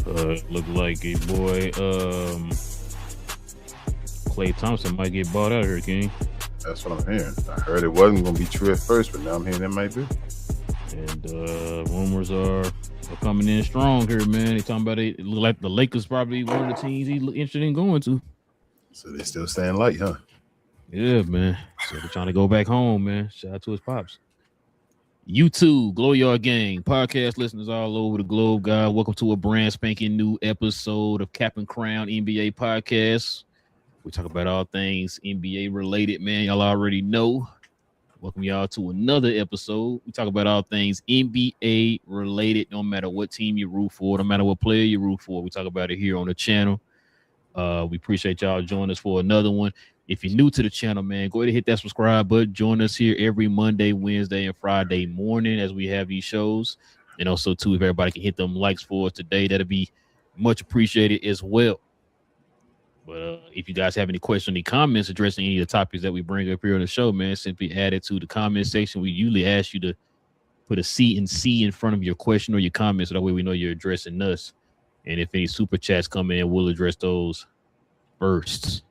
Look like a boy. Klay Thompson might get bought out here, King. That's what I'm hearing. I heard it wasn't going to be true at first, but now I'm hearing that might be. And rumors are coming in strong here, man. They talking about it. It look like the Lakers probably one of the teams he's interested in going to. So they still staying light, huh? Yeah, man. So they're trying to go back home, man. Shout out to his pops. YouTube, Glow Yard Gang, podcast listeners all over the globe, guys. Welcome to a brand spanking new episode of Cap and Crown NBA Podcast. We talk about all things NBA related, man. Y'all already know. Welcome y'all to another episode. We talk about all things NBA related, no matter what team you root for, no matter what player you root for. We talk about it here on the channel. We appreciate y'all joining us for another one. If you're new to the channel, man, go ahead and hit that subscribe button. Join us here every Monday, Wednesday, and Friday morning as we have these shows. And also, too, if everybody can hit them likes for us today, that'll be much appreciated as well. But if you guys have any questions, any comments addressing any of the topics that we bring up here on the show, man, simply add it to the comment section. We usually ask you to put a C and C in front of your question or your comment, so that way we know you're addressing us. And if any super chats come in, we'll address those first.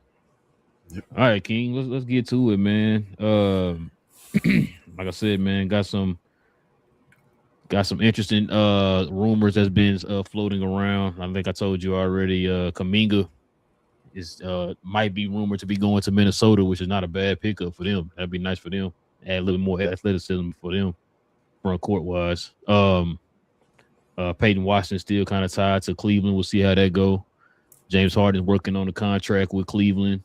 Yep. All right, King, let's get to it, man. Like I said, man, got some interesting rumors that's been floating around. I think I told you already. Kuminga is might be rumored to be going to Minnesota, which is not a bad pickup for them. That'd be nice for them. Add a little more athleticism for them, front court wise. Peyton Washington still kind of tied to Cleveland. We'll see how that go. James Harden's working on a contract with Cleveland.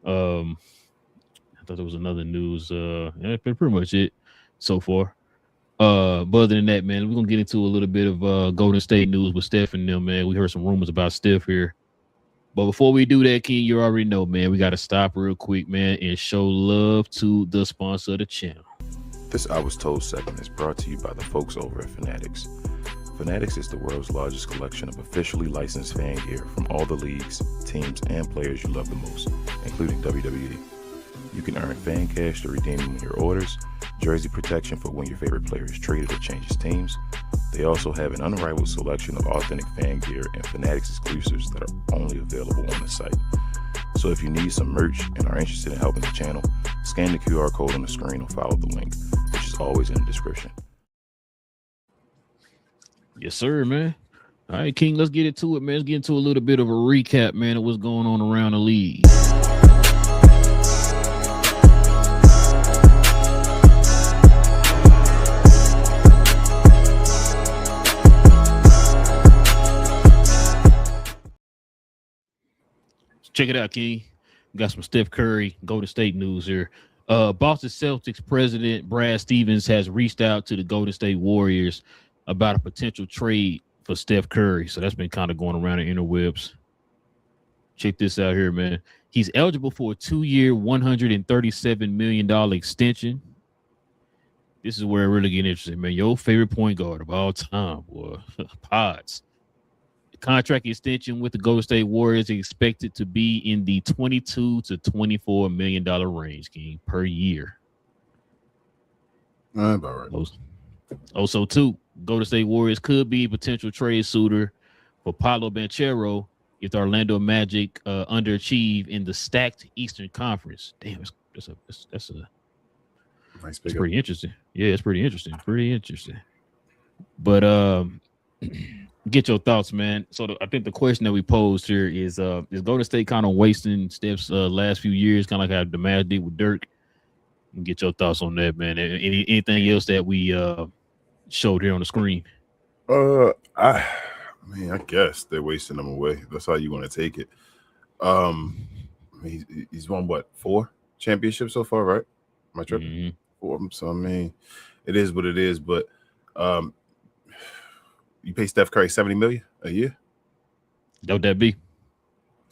I thought there was another news. That's been pretty much it so far. But other than that, man, we're gonna get into a little bit of Golden State news with Steph and them, man. We heard some rumors about Steph here. But before we do that, King, you already know, man, we got to stop real quick, man, and show love to the sponsor of the channel. This I Was Told segment is brought to you by the folks over at Fanatics. Fanatics is the world's largest collection of officially licensed fan gear from all the leagues, teams, and players you love the most, including WWE. You can earn fan cash to redeem on your orders, jersey protection for when your favorite player is traded or changes teams. They also have an unrivaled selection of authentic fan gear and Fanatics exclusives that are only available on the site. So if you need some merch and are interested in helping the channel, scan the QR code on the screen or follow the link, which is always in the description. Yes, sir, man. All right, King, let's get into it, man. Let's get into a little bit of a recap, man, of what's going on around the league. Check it out, King. We got some Steph Curry, Golden State news here. Boston Celtics president Brad Stevens has reached out to the Golden State Warriors about a potential trade for Steph Curry. So that's been kind of going around the interwebs. Check this out here, man. He's eligible for a 2-year, $137 million extension. This is where it really get interesting, man. Your favorite point guard of all time, boy. Pods. Contract extension with the Golden State Warriors is expected to be in the $22 to $24 million range, King, per year. About right. Also, too, Golden State Warriors could be a potential trade suitor for Paolo Banchero if the Orlando Magic underachieve in the stacked Eastern Conference. Damn, that's nice. It's pretty interesting. Yeah, it's pretty interesting. Pretty interesting. But get your thoughts, man. So I think the question that we posed here is Golden State kind of wasting Steph's last few years, kind of like how the Mavs did with Dirk? Get your thoughts on that, man. Anything else that we showed here on the screen? I guess they're wasting them away. That's how you want to take it. He's won what, 4 championships so far, right? Am I tripping? Mm-hmm. 4. So it is what it is. But you pay Steph Curry $70 million a year. What that be?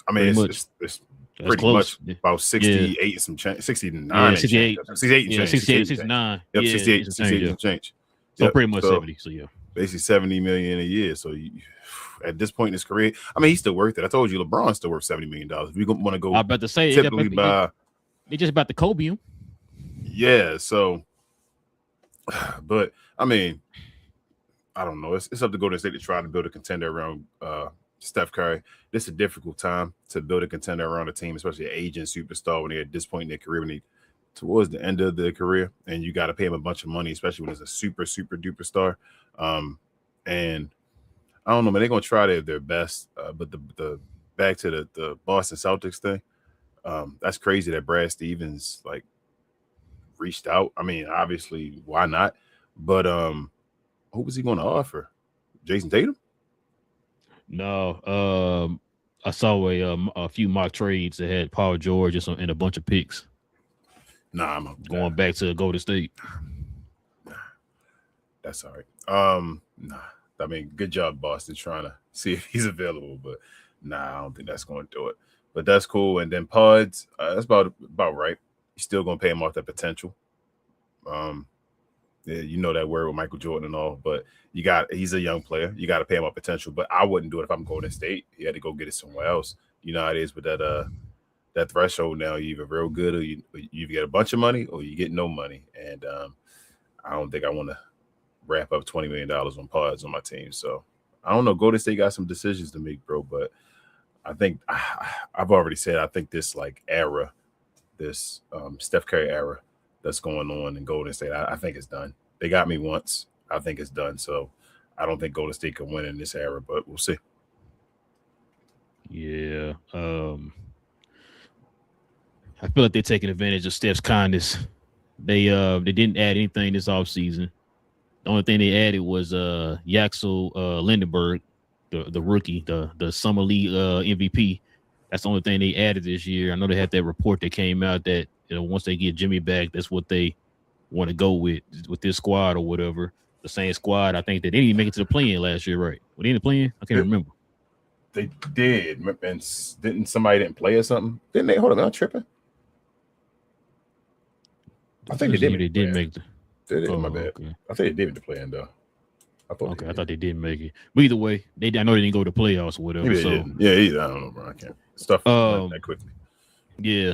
It's pretty much about 68 and some change, 69. 68. 68 and change. 68, 69. Yep, 68 and change. So yep. Pretty much 70. So yeah, basically $70 million a year. So at this point in his career, he's still worth it. I told you, LeBron's still worth $70 million. If you want to go, I'm about to say they just about to Kobe him. Yeah. So, but I don't know. It's up to Golden State to try to build a contender around Steph Curry. This is a difficult time to build a contender around a team, especially an aging superstar when they're at this point in their career, when they towards the end of their career, and you got to pay them a bunch of money, especially when it's a super duper star. And I don't know, man. They're gonna try their best, but the back to the Boston Celtics thing. That's crazy that Brad Stevens like reached out. I mean, obviously, why not? But who was he going to offer? Jason Tatum? No, I saw a few mock trades that had Paul George and a bunch of picks. Nah, I'm going back to Golden State. Nah, that's all right. Nah, I mean, good job, Boston, trying to see if he's available, but nah, I don't think that's going to do it. But that's cool. And then Pods, that's about right. You're still going to pay him off that potential. Yeah, you know that word with Michael Jordan and all, but he's a young player. You got to pay him off potential. But I wouldn't do it if I'm Golden State. You had to go get it somewhere else. You know how it is with that threshold now. You're either real good or you get a bunch of money or you get no money. And I don't think I want to wrap up $20 million on Pods on my team. So I don't know. Golden State got some decisions to make, bro. But I think I've already said I think this like era, this Steph Curry era that's going on in Golden State, I think it's done. They got me once. I think it's done. So I don't think Golden State can win in this era, but we'll see. Yeah. I feel like they're taking advantage of Steph's kindness. They didn't add anything this offseason. The only thing they added was Yaxel Lindenberg, the rookie, the summer league MVP. That's the only thing they added this year. I know they had that report that came out that once they get Jimmy back, that's what they want to go with this squad or whatever. The same squad. I think that they didn't make it to the play-in last year, right? Were they in the play-in? I can't remember. They did, and somebody didn't play or something? Didn't they? Hold on, I'm tripping. I think they did. They did make the. They did, my bad. Okay. I think they did the play-in though. I thought they did make it. But either way, I know they didn't go to playoffs or whatever. Maybe so yeah, I don't know, bro. I can't stuff that quickly. Yeah.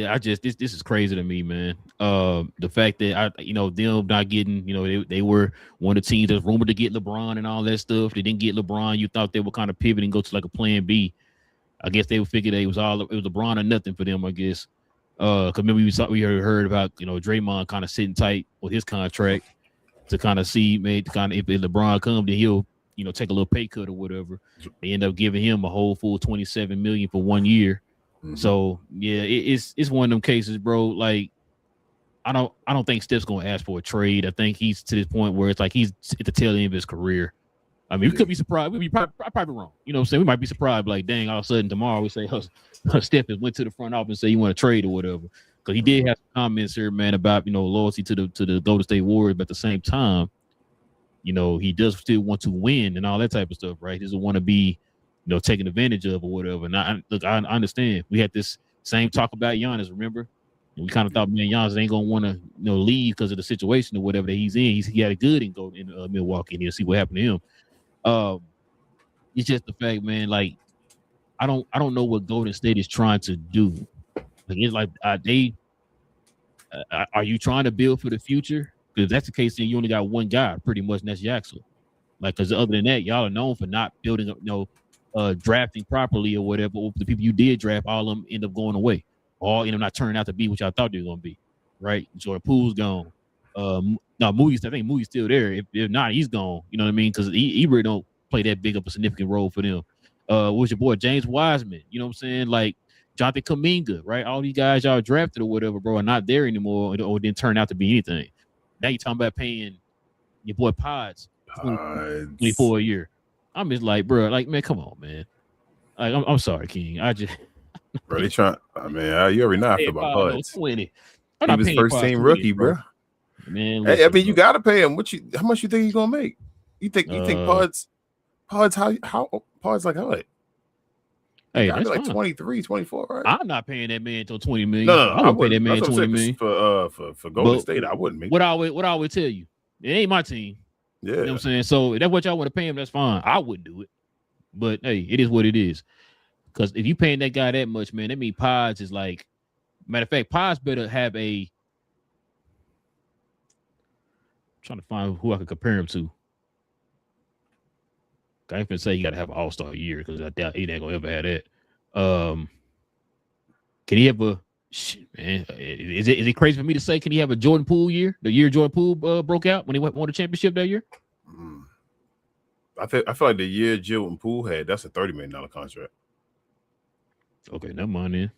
I just this is crazy to me, man. The fact that them not getting, they were one of the teams that's rumored to get LeBron and all that stuff. They didn't get LeBron. You thought they would kind of pivot and go to like a plan B. I guess they would figure it was LeBron or nothing for them, I guess. Because remember we heard about Draymond kind of sitting tight with his contract to kind of see if LeBron comes, then he'll take a little pay cut or whatever. They end up giving him a whole full $27 million for 1 year. Mm-hmm. So yeah, it's one of them cases, bro. Like I don't think Steph's gonna ask for a trade. I think he's to this point where it's like he's at the tail end of his career. I mean, we could be surprised. We'd be probably wrong. You know what I'm saying? We might be surprised, like, dang, all of a sudden tomorrow we say Steph went to the front office and say you want to trade or whatever. Because he did have some comments here, man, about loyalty to the Golden State Warriors, but at the same time, he does still want to win and all that type of stuff, right? He doesn't want to be, taken advantage of or whatever. And I understand. We had this same talk about Giannis, remember? And we kind of thought, man, Giannis ain't gonna want to, leave because of the situation or whatever that he's in. He had a good in Milwaukee, and you'll see what happened to him. It's just the fact, man. Like, I don't know what Golden State is trying to do. Like, it's like are you trying to build for the future? Because if that's the case, then you only got one guy, pretty much, and that's Yaxel. Like, because other than that, y'all are known for not building up, drafting properly or whatever. Or the people you did draft, all of them end up going away, or not turning out to be what y'all thought they were gonna be, right? Jordan Poole's gone. No, Moody's. I think Moody's still there. If not, he's gone. You know what I mean? Because he really don't play that big of a significant role for them. What's your boy James Wiseman? You know what I'm saying? Like Jonathan Kuminga, right? All these guys y'all drafted or whatever, bro, are not there anymore, or didn't turn out to be anything. Now you're talking about paying your boy Pods 24 a year. I'm just like, bro, like, man, come on, man. Like, I'm sorry, King. I just bro, they trying. I mean, you already know I feel about Pods. 20. He was first team rookie, bro. Man, listen, I mean, you gotta pay him. How much you think he's gonna make? You think Pods how Pods like how? Hey, that's like 23, 24, right? I'm not paying that man until $20 million. No, I wouldn't pay that man $20 million for Golden State. I wouldn't make. What I always tell you, it ain't my team. Yeah, you know what I'm saying. So if that's what y'all want to pay him, that's fine. I wouldn't do it, but hey, it is what it is. Because if you paying that guy that much, man, that means Pods is like. Matter of fact, Pods better have trying to find who I could compare him to. I ain't gonna say you got to have an all-star year because I doubt he ain't gonna ever have that. Can he have a man? Is it crazy for me to say? Can he have a Jordan Poole year? The year Jordan Poole broke out when he won the championship that year. I feel like the year Jordan Poole had, that's a $30 million contract. Okay, never mind then.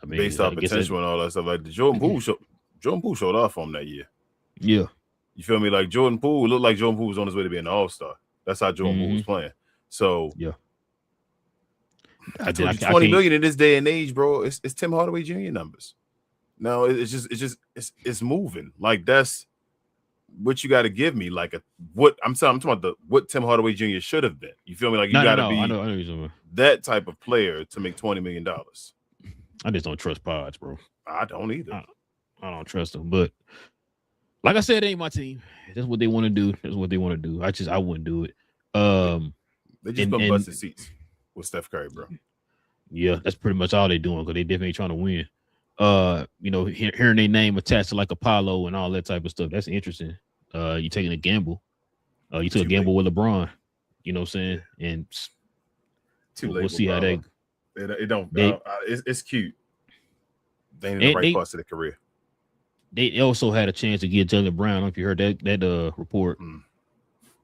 I mean, based off potential and all that stuff, like the Jordan Poole showed off for him that year. Yeah, you feel me? Like Jordan Poole looked like Jordan Poole was on his way to being an all-star. That's how Jordan Poole was playing. So yeah. I told you $20 million in this day and age, bro. It's Tim Hardaway Jr. numbers. No, it's moving. Like that's what you got to give me. Like I'm talking about what Tim Hardaway Jr. should have been. You feel me? Like you got to be I know that type of player to make $20 million. I just don't trust Pods, bro. I don't either. I don't trust them. But like I said, it ain't my team. That's what they want to do. That's what they want to do. I wouldn't do it. They just been busting seats with Steph Curry, bro. Yeah, that's pretty much all they're doing because they definitely trying to win. Hearing their name attached to like Apollo and all that type of stuff, that's interesting. You taking a gamble. You took a gamble with LeBron. You know what I'm saying? And we'll see how that. It don't. It's cute. They in the right parts of their career. They also had a chance to get Jaylen Brown. I don't know if you heard that report.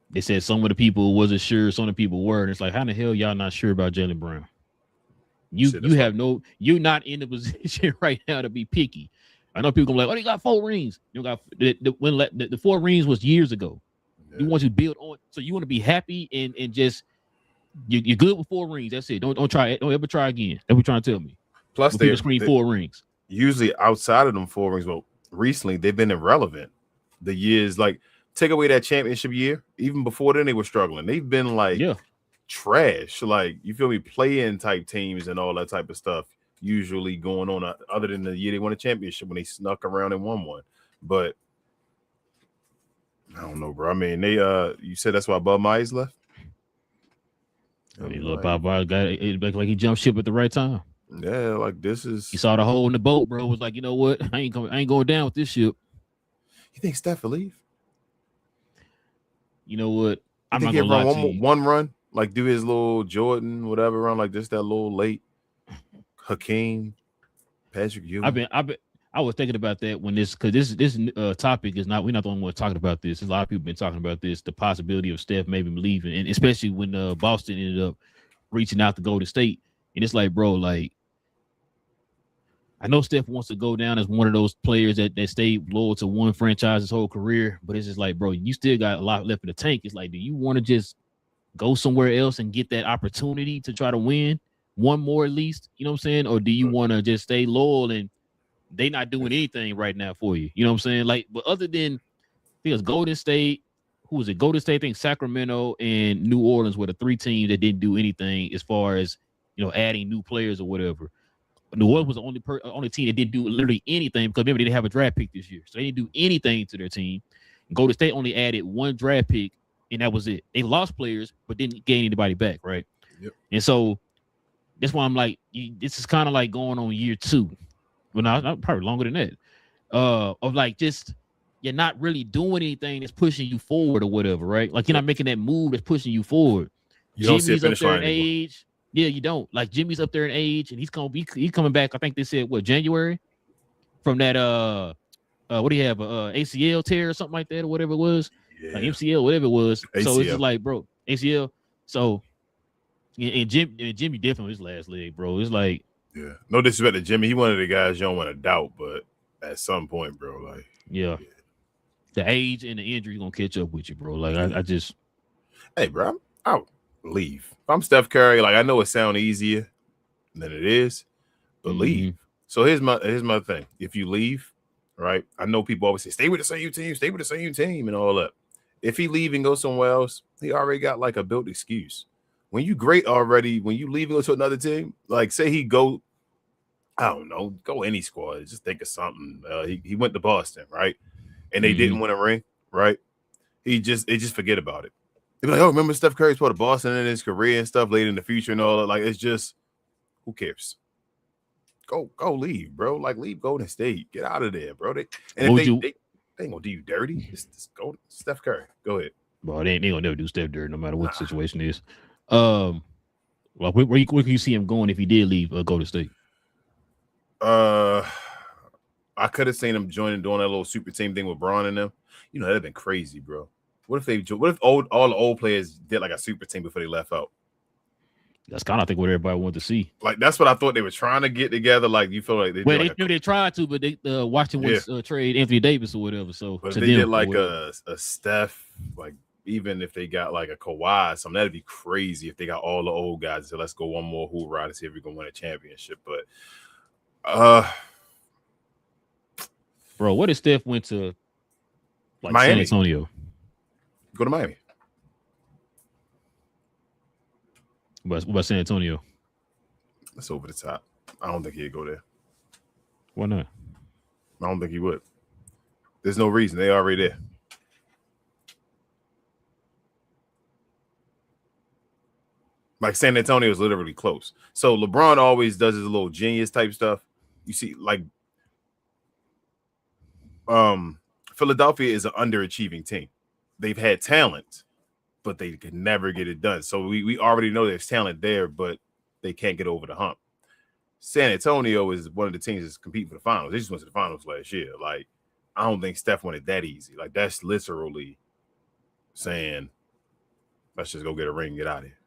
They said some of the people wasn't sure, some of the people were. And it's like, how the hell y'all not sure about Jaylen Brown? You're not in the position right now to be picky. I know people gonna be like, oh, they got 4 rings. You got the 4 rings was years ago. Yeah. You want to build on, so you want to be happy and just you're good with 4 rings. That's it. Don't try it. Don't ever try again. That's what you're trying to tell me. Plus, they screen 4 rings. Usually outside of them 4 rings, but recently they've been irrelevant. The years, like take away that championship year, even before then they were struggling. They've been like trash. Like you feel me, play-in type teams and all that type of stuff. Usually going on other than the year they won a championship when they snuck around and won one. But I don't know, bro. I mean, they you said that's why Bob Myers left. I mean, look, Bob Myers got it like he jumped ship at the right time. Yeah, like this is. He saw the hole in the boat, bro. Was like, you know what? I ain't going down with this ship. You think Steph will leave? You know what? I'm not gonna lie to you. One run, like do his little Jordan, whatever run, like just that little late. Hakeem, Patrick Ewing. I was thinking about that when this topic is not. We're not the only one talking about this. A lot of people been talking about this. The possibility of Steph maybe leaving, and especially when Boston ended up reaching out to Golden State, and it's like, bro, like I know Steph wants to go down as one of those players that stayed loyal to one franchise his whole career, but it's just like, bro, you still got a lot left in the tank. It's like, do you want to just go somewhere else and get that opportunity to try to win one more at least? You know what I'm saying? Or do you want to just stay loyal and they not doing anything right now for you? You know what I'm saying? Like, but other than, I think it's Golden State, who was it? Golden State, I think Sacramento and New Orleans were the 3 teams that didn't do anything as far as, adding new players or whatever. New Orleans was the only team that didn't do literally anything because remember they didn't have a draft pick this year, so they didn't do anything to their team. Golden State only added 1 draft pick, and that was it. They lost players, but didn't gain anybody back, right? Yep. And so that's why I'm like, this is kind of like going on year 2. Well, not probably longer than that. Of like just you're not really doing anything that's pushing you forward or whatever, right? Like you're not making that move that's pushing you forward. You don't see a Jimmy's finish up there line in age. Yeah, you don't. Like Jimmy's up there in age, and he's coming back. I think they said January from that what do you have ACL tear or something like that or whatever it was, like MCL, whatever it was. ACL. So it's just like, bro, ACL. So and Jimmy definitely his last leg, bro. It's like, yeah, no disrespect to Jimmy, he one of the guys you don't want to doubt, but at some point, bro, like yeah. The age and the injury gonna catch up with you, bro. Like I just, hey, bro, I'll leave. If I'm Steph Curry, like I know it sounds easier than it is, but leave. So here's my thing. If you leave, right? I know people always say stay with the same team, and all that. If he leave and go somewhere else, he already got like a built excuse. When you great already, when you leave and go to another team, like say he go, I don't know, go any squad. Just think of something. He went to Boston, right? And they didn't win a ring, right? They just forget about it. They're like, oh, remember Steph Curry's part of Boston in his career and stuff later in the future and all that. Like, it's just, who cares? Go leave, bro. Like, leave Golden State. Get out of there, bro. They ain't gonna do you dirty. Just go, Steph Curry. Go ahead. Well, they gonna never do Steph dirty, no matter what the situation is. Well, where can you see him going if he did leave Golden State? I could have seen him doing that little super team thing with Braun and them. You know, that'd have been crazy, bro. What if all the old players did like a super team before they left out? That's kind of, I think, what everybody wanted to see. Like, that's what I thought they were trying to get together. Like, you feel like they tried to, but they Washington trade Anthony Davis or whatever. So, but if they did like a Steph, like even if they got like a Kawhi, something that'd be crazy. If they got all the old guys and said, let's go one more hoop ride to see if we can win a championship. But, bro, what if Steph went to like Miami? San Antonio? Go to Miami. What about San Antonio? That's over the top. I don't think he'd go there. Why not? I don't think he would. There's no reason. They already there. Like, San Antonio is literally close. So LeBron always does his little genius type stuff. You see, like, Philadelphia is an underachieving team. They've had talent, but they could never get it done. So we already know there's talent there, but they can't get over the hump. San Antonio is one of the teams that's competing for the finals. They just went to the finals last year. Like, I don't think Steph won it that easy. Like, that's literally saying, let's just go get a ring and get out of here.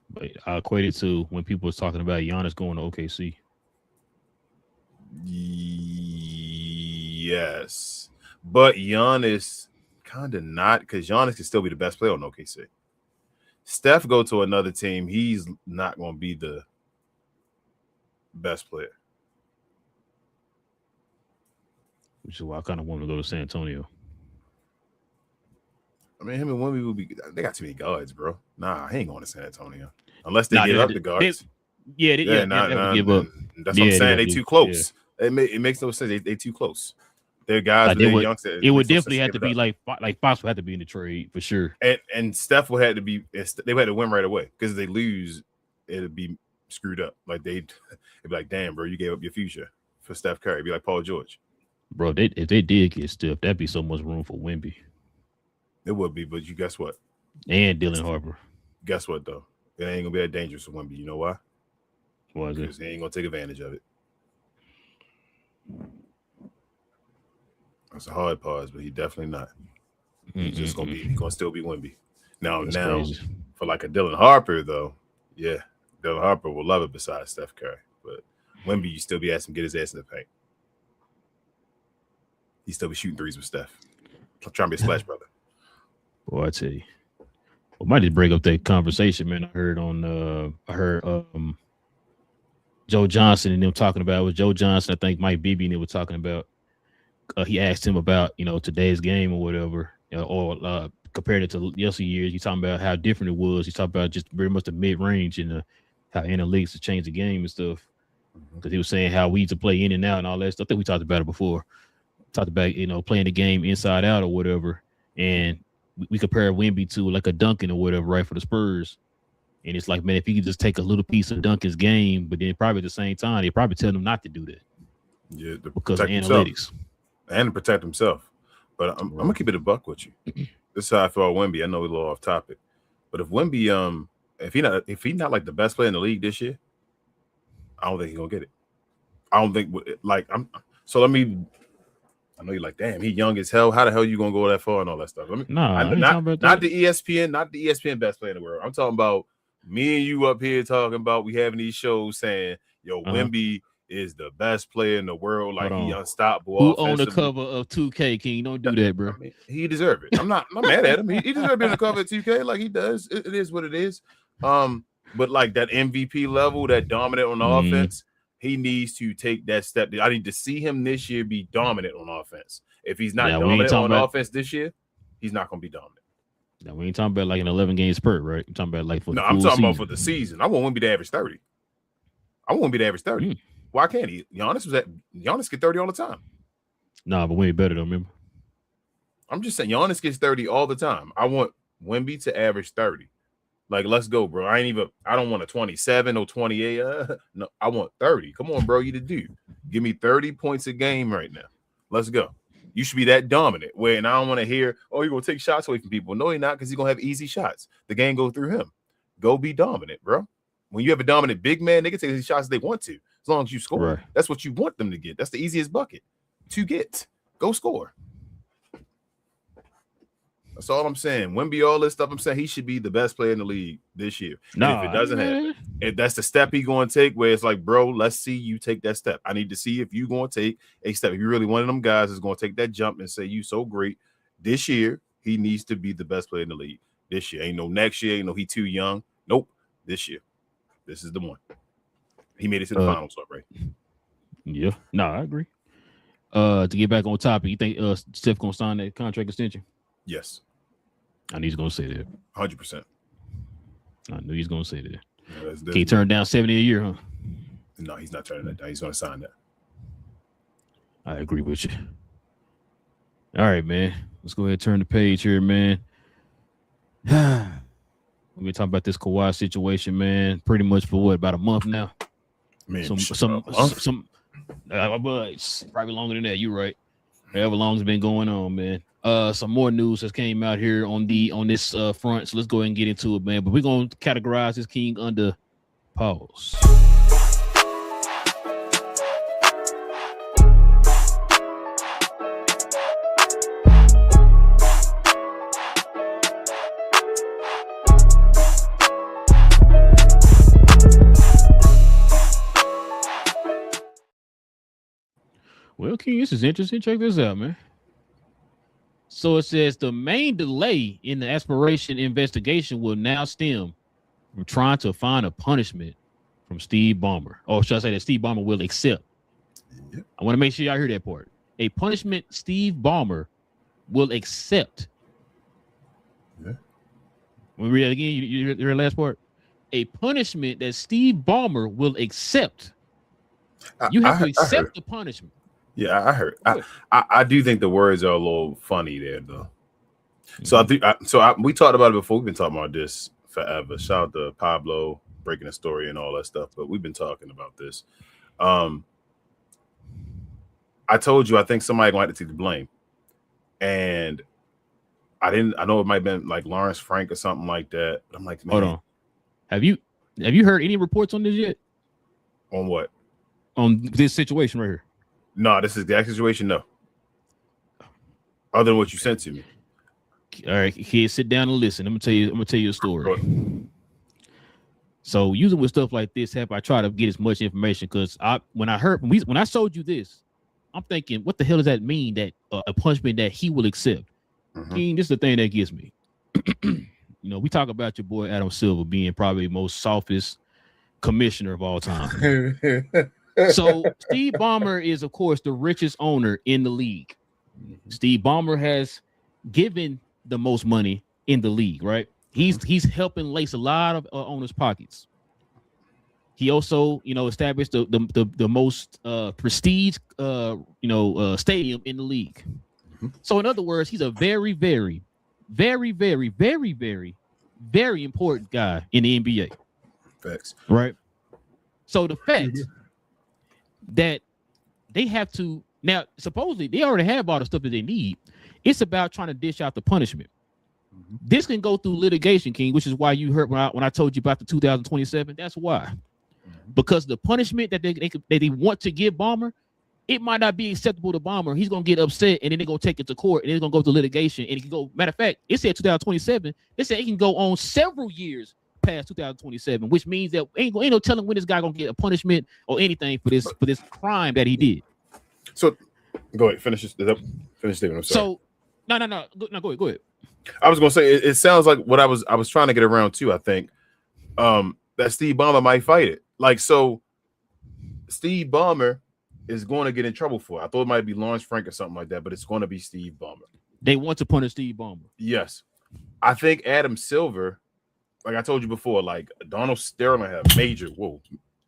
But I equate it to when people was talking about Giannis going to OKC. Yes. But Giannis kind of not, because Giannis can still be the best player on OKC. Steph go to another team, he's not going to be the best player. Which is why I kind of want to go to San Antonio. I mean, him and Wemby will be. They got too many guards, bro. Nah, he ain't going to San Antonio unless they give up the guards. Give up. That's what I'm saying. They too close. Yeah. It makes no sense. They too close. They're guys. Like it would definitely have to be like Fox would have to be in the trade for sure. And Steph would have to be. They would have to win right away because if they lose, it'd be screwed up. Like it'd be like, damn, bro, you gave up your future for Steph Curry. It'd be like Paul George. Bro, if they did get Steph, that'd be so much room for Wemby. It would be, but you guess what? And Dylan Harper. Guess what though? It ain't gonna be that dangerous for Wemby. You know why? Why is it? Because he ain't gonna take advantage of it. That's a hard pause, but he definitely not. He's just gonna still be Wemby. Now, crazy. For like a Dylan Harper though, yeah, Dylan Harper will love it besides Steph Curry. But Wemby, you still be asking him to get his ass in the paint. He still be shooting threes with Steph. Trying to be a splash brother. Boy, I tell you. Well, might just break up that conversation, man. I heard Joe Johnson and them talking about it. Was Joe Johnson, I think Mike Bibby and they were talking about. He asked him about, today's game or whatever, or compared it to yesteryears. He's talking about how different it was. He's talking about just very much the mid-range and how analytics have changed the game and stuff. Because he was saying how we used to play in and out and all that stuff. I think we talked about it before. Talked about, playing the game inside out or whatever. And we compare Wemby to like a Duncan or whatever, right, for the Spurs. And it's like, man, if he could just take a little piece of Duncan's game, but then probably at the same time, they probably tell him not to do that. Yeah, because of analytics. And to protect himself. But I'm going to keep it a buck with you. This is how I feel about Wemby. I know we're a little off topic. But if Wemby, if he's not like the best player in the league this year, I don't think he's going to get it. I don't think, I know you're like, damn, he young as hell. How the hell you gonna go that far and all that stuff? Not the ESPN best player in the world. I'm talking about me and you up here talking about we having these shows saying, yo, Wemby is the best player in the world. Like he unstoppable. Who on the cover of 2K? King, don't do that, bro. I mean, he deserves it. I'm not mad at him. He deserves being on the cover of 2K. Like he does. It is what it is. But like that MVP level, that dominant on offense. He needs to take that step. I need to see him this year be dominant on offense. If he's not dominant on offense this year, he's not going to be dominant. Now, we ain't talking about like an 11-game spurt, right? I'm talking about like for the I'm talking about for the season. I want Wemby to average 30. I want Wemby to average 30. Why can't he? Giannis get 30 all the time. Nah, but Wemby better though, remember? I'm just saying Giannis gets 30 all the time. I want Wemby to average 30. Like, let's go, bro. I don't want a 27 or 28. No, I want 30. Come on, bro. You the dude. Give me 30 points a game right now. Let's go. You should be that dominant. And I don't want to hear, oh, you're going to take shots away from people. No, you're not, because he's going to have easy shots. The game go through him. Go be dominant, bro. When you have a dominant big man, they can take the shots they want to, as long as you score. Right. That's what you want them to get. That's the easiest bucket to get. Go score. That's all I'm saying. Wemby, all this stuff, I'm saying he should be the best player in the league this year. And if it doesn't happen, if that's the step he's going to take, where it's like, bro, let's see you take that step. I need to see if you're going to take a step. If you're really one of them guys that's going to take that jump and say you so great this year, he needs to be the best player in the league this year. Ain't no next year. Ain't no he too young. Nope. This year. This is the one. He made it to the finals already. Yeah. No, I agree. To get back on topic, you think Steph gonna sign that contract extension? Yes. I knew he's gonna say that. 100%. I knew he's gonna say that. Yeah, Can he turn down 70 a year, huh? No, he's not turning that down. He's gonna sign that. I agree with you. All right, man. Let's go ahead and turn the page here, man. We've been talking about this Kawhi situation, man. Pretty much for what, about a month now? Man, it's probably longer than that. You're right. However long it's been going on, man. Some more news has came out here on this front. So let's go ahead and get into it, man. But we're gonna categorize this King under pause. Well, King, this is interesting. Check this out, man. So it says the main delay in the aspiration investigation will now stem from trying to find a punishment from Steve Ballmer. Or should I say that Steve Ballmer will accept? Yep. I want to make sure y'all hear that part. A punishment Steve Ballmer will accept. Yeah. When we read that again, you hear the last part? A punishment that Steve Ballmer will accept. You have to accept the punishment. Yeah, I heard. I do think the words are a little funny there, though. Mm-hmm. So we talked about it before. We've been talking about this forever. Shout out to Pablo breaking the story and all that stuff. But we've been talking about this. I told you I think somebody going to take the blame, and I didn't. I know it might have been like Lawrence Frank or something like that. But I'm like, man, hold on. Have you heard any reports on this yet? On what? On this situation right here. No, this is the situation. No. Other than what you sent to me. All right, kids, sit down and listen. I'm gonna tell you a story. So usually with stuff like this happen, I try to get as much information because when I showed you this, I'm thinking, what the hell does that mean? That a punishment that he will accept? Mm-hmm. King, this is the thing that gets me. We talk about your boy Adam Silver being probably the most softest commissioner of all time. So Steve Ballmer is, of course, the richest owner in the league. Steve Ballmer has given the most money in the league, right? He's helping lace a lot of owners' pockets. He also, established the most prestige, stadium in the league. Mm-hmm. So, in other words, he's a very, very, very, very, very, very, very important guy in the NBA. Facts, right? So the fact that they have to now, supposedly they already have all the stuff that they need. It's about trying to dish out the punishment. Mm-hmm. This can go through litigation, King, which is why you heard when I told you about the 2027. That's why, because the punishment that they want to give Ballmer, it might not be acceptable to Ballmer. He's gonna get upset, and then they're gonna take it to court, and it's gonna go to litigation, and it can go. Matter of fact, it said 2027. It said it can go on several years past 2027, which means that ain't no telling when this guy gonna get a punishment or anything for this crime that he did. So, go ahead, finish statement. I'm sorry. So, no, go ahead. I was gonna say it sounds like what I was trying to get around too. I think that Steve Ballmer might fight it. Like, so Steve Ballmer is going to get in trouble for it. I thought it might be Lawrence Frank or something like that, but it's going to be Steve Ballmer. They want to punish Steve Ballmer. Yes, I think Adam Silver, like I told you before, like Donald Sterling had major. Whoa,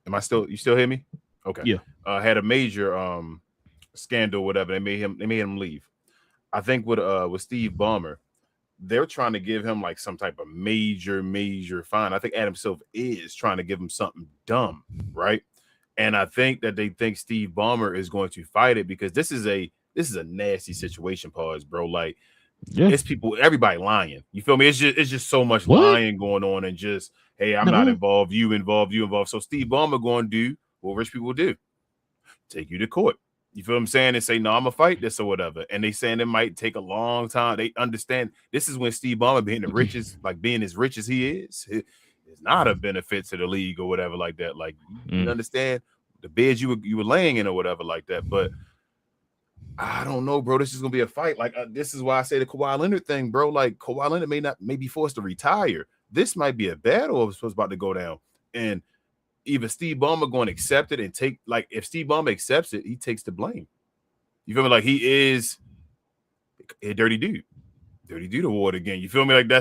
you still hear me? Okay. Yeah. Had a major scandal, whatever. They made him leave. I think with Steve Ballmer, they're trying to give him like some type of major fine. I think Adam Silver is trying to give him something dumb, right? And I think that they think Steve Ballmer is going to fight it because this is a This is a nasty situation, pause, bro. Like, Yeah. it's people, everybody lying. You feel me? It's just so much What? lying going on, and just, hey, I'm not involved. You involved. So Steve Ballmer going to do what rich people do: take you to court. You feel what I'm saying? And say, no, I'm gonna fight this or whatever. And they saying it might take a long time. They understand this is when Steve Ballmer being the richest, like being as rich as he is not a benefit to the league or whatever like that. Like, you understand the beds you were laying in or whatever like that. But I don't know, bro. This is gonna be a fight. Like, this is why I say the Kawhi Leonard thing, bro. Like, Kawhi Leonard may be forced to retire. This might be a battle of what's about to go down. And either Steve Ballmer going to accept it and take, like, if Steve Ballmer accepts it, he takes the blame. You feel me? Like, he is a dirty dude award again. You feel me? Like,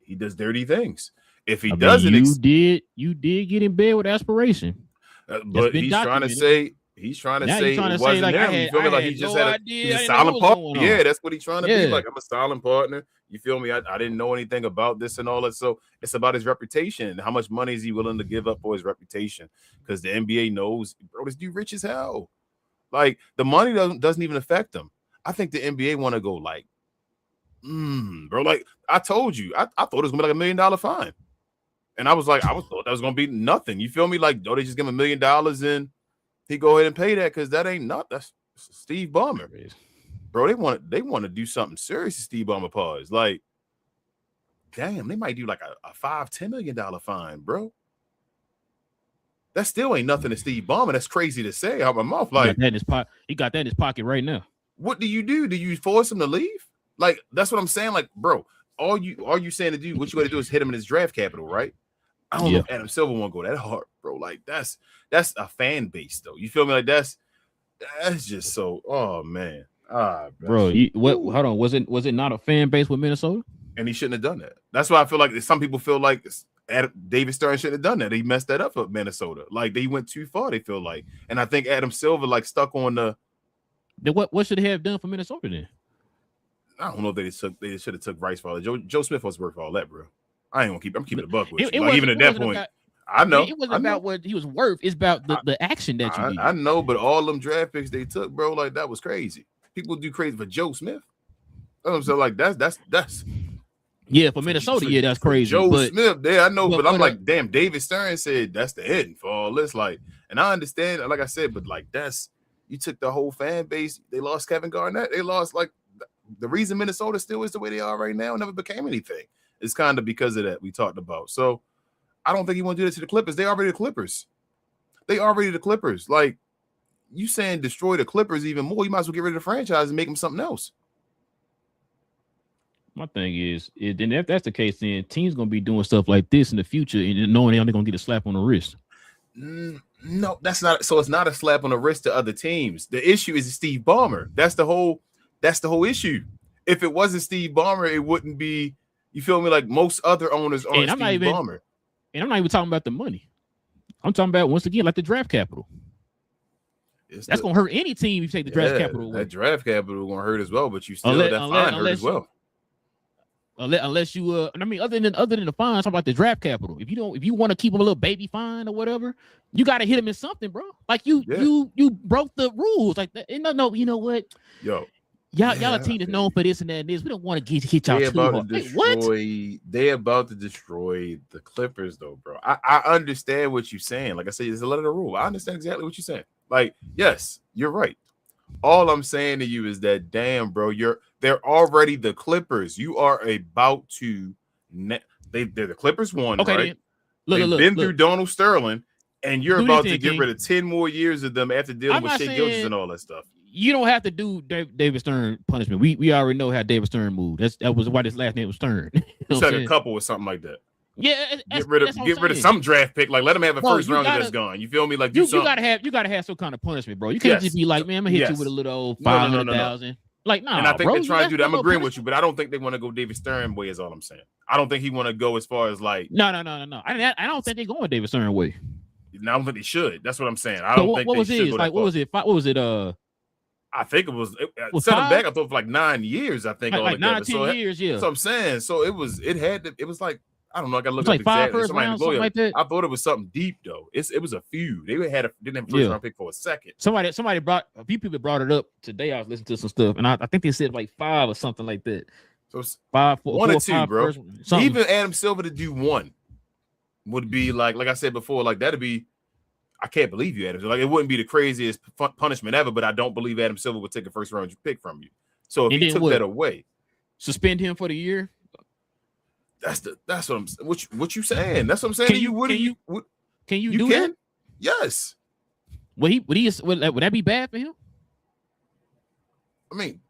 he does dirty things. If he doesn't, you did get in bed with aspiration, but he's trying to say it wasn't like, him. You feel me? Like, he just had he's a silent partner. Yeah, that's what he's trying to be. Like, I'm a silent partner. You feel me? I didn't know anything about this and all that. So it's about his reputation. How much money is he willing to give up for his reputation? Because the NBA knows, bro, this dude rich as hell. Like, the money doesn't even affect him. I think the NBA want to go like, bro. Like, I told you, I thought it was gonna be like $1 million fine. And I was like, thought that was gonna be nothing. You feel me? Like, they just give him $1 million and he go ahead and pay that, because that ain't nothing. That's Steve Ballmer. Bro, they want to do something serious to Steve Ballmer. Pause. Like, damn, they might do like a $5-10 million fine, bro. That still ain't nothing to Steve Ballmer. That's crazy to say out my mouth. Like, he got that in his pocket right now. What do? Do you force him to leave? Like, that's what I'm saying. Like, bro, all you saying to do, what you got to do is hit him in his draft capital, right? I don't know if Adam Silver won't go that hard, bro. Like, that's a fan base, though. You feel me? Like, that's just so. Oh man. Bro, hold on. Was it not a fan base with Minnesota? And he shouldn't have done that. That's why I feel like some people feel like David Stern shouldn't have done that. He messed that up for Minnesota. Like, they went too far, they feel like. And I think Adam Silver, like, stuck on the. Then what should they have done for Minnesota then? I don't know if they should have took Rice for all that. Joe Smith was worth all that, bro. I'm keeping it a buck with you. Like, even at that point. I know. It wasn't about what he was worth. It's about the action that you did. I know, but all them draft picks they took, bro, like, that was crazy. People do crazy for Joe Smith. So, like, that's yeah, for Minnesota, that's crazy. Joe Smith, I know, but I'm like, damn, David Stern said that's the end for all this. Like, and I understand, like I said, but like, you took the whole fan base. They lost Kevin Garnett. They lost, like, the reason Minnesota still is the way they are right now, never became anything. It's kind of because of that we talked about. So I don't think he want to do that to the Clippers. They already the Clippers. Like, you saying destroy the Clippers even more, you might as well get rid of the franchise and make them something else. My thing is, then if that's the case, then teams gonna be doing stuff like this in the future and knowing they're only gonna get a slap on the wrist. No, that's not. So it's not a slap on the wrist to other teams. The issue is Steve Ballmer. That's the whole issue. If it wasn't Steve Ballmer, it wouldn't be. You feel me? Like, most other owners aren't Steve Ballmer. And I'm not even talking about the money. I'm talking about, once again, like, the draft capital. That's gonna hurt any team if you take the draft capital away. That draft capital gonna hurt as well, but you still that fine hurt as well. Unless you I mean, other than the fine, talking about the draft capital. If you want to keep him a little baby fine or whatever, you got to hit him in something, bro. Like, you broke the rules. Like, no, you know what? Y'all a team that's known for this and that and this. We don't want to hit y'all too hard. What? They about to destroy the Clippers, though, bro. I understand what you're saying. Like I said, there's a lot of the rule. I understand exactly what you're saying. Like, yes, you're right. All I'm saying to you is that, damn, bro, they're already the Clippers. You are about to. They're the Clippers won, okay, right? They've been through Donald Sterling, and you're about to get rid of 10 more years of them after dealing with Shea Gilgeous and all that stuff. You don't have to do David Stern punishment. We already know how David Stern moved. That was why his last name was Stern. You said a couple or something like that. Yeah, get rid of some draft pick. Like, let him have a first rounder that's gone. You feel me? Like, you gotta have some kind of punishment, bro. You can't just be like, man, I'm gonna hit you with a little old 500,000. No. Like, nah, and I think bro, they're trying to do that. I'm agreeing with you, but I don't think they want to go David Stern way. Is all I'm saying. I don't think he want to go as far as like. No. I don't think they're going David Stern way. I don't think they should. That's what I'm saying. I don't think what they was should. It? Like, what was it? What was it? I think it was set him back. I thought for like 9 years. I think like 9 or 10 years. Yeah. That's what I'm saying. So it was like I don't know. I gotta look It's up like 5 exactly. first rounds, something like that. I thought it was something deep though. It was a few. They didn't have a first round pick for a second. Somebody brought a few people brought it up today. I was listening to some stuff, and I think they said like 5 or something like that. So it's 5, 1 or 2, 5 bro. Something. Even Adam Silver to do 1 would be like I said before, like that'd be. I can't believe you, Adam. Like it wouldn't be the craziest punishment ever, but I don't believe Adam Silver would take a first round pick from you. So if he took that away, suspend him for the year. That's what I'm. What you saying? That's what I'm saying. Can you do that? Yes. Would that be bad for him? I mean,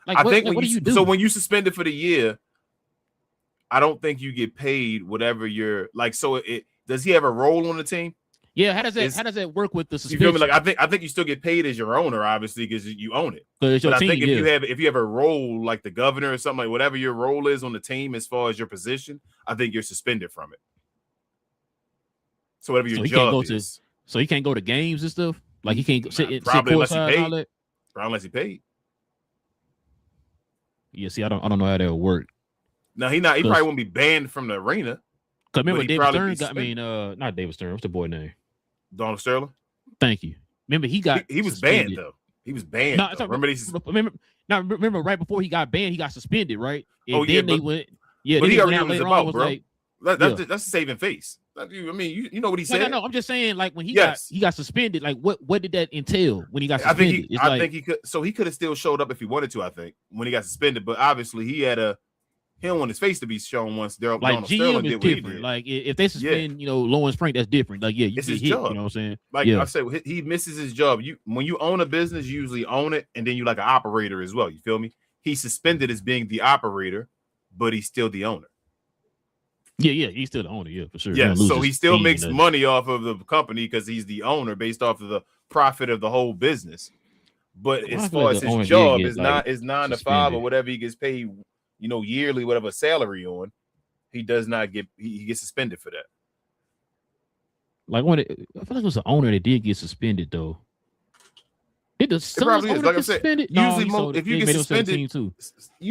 I think what do you do? So when you suspended for the year, I don't think you get paid whatever you're like. So does he have a role on the team? Yeah, how does that work with the suspension? You feel me? Like I think you still get paid as your owner, obviously, because you own it. But I think if you have a role like the governor or something, like whatever your role is on the team as far as your position, I think you're suspended from it. So whatever your job is. So he can't go to games and stuff? Like he can't sit probably unless he courtside and all that? Probably unless he paid. Yeah, see, I don't know how that would work. No, he probably won't be banned from the arena. Because remember David Stern not David Stern, what's the boy name? Donald Sterling. Thank you. Remember he was banned though. He was banned. Remember right before he got banned, he got suspended, right? And they went. Yeah, but he already was about, bro. Like, that's a saving face. I mean, you know what he said. No, I'm just saying, like when he got suspended, like what did that entail when he got suspended? I think he could. So he could have still showed up if he wanted to. I think when he got suspended, but obviously he don't want his face to be shown once. Like Donald Sterling is different. Like if they suspend, Lawrence Frank, that's different. Like it's his job. You know what I'm saying? Like I said, he misses his job. When you own a business, you usually own it, and then you like an operator as well. You feel me? He's suspended as being the operator, but he's still the owner. Yeah, he's still the owner. Yeah, for sure. Yeah, so he still makes money off of the company because he's the owner based off of the profit of the whole business. But as far as his job is 9 to 5 or whatever he gets paid, yearly, whatever salary on, he does not get. He gets suspended for that. Like I feel like it was the owner that did get suspended though. Did the Suns owner get suspended? Usually, if you get suspended,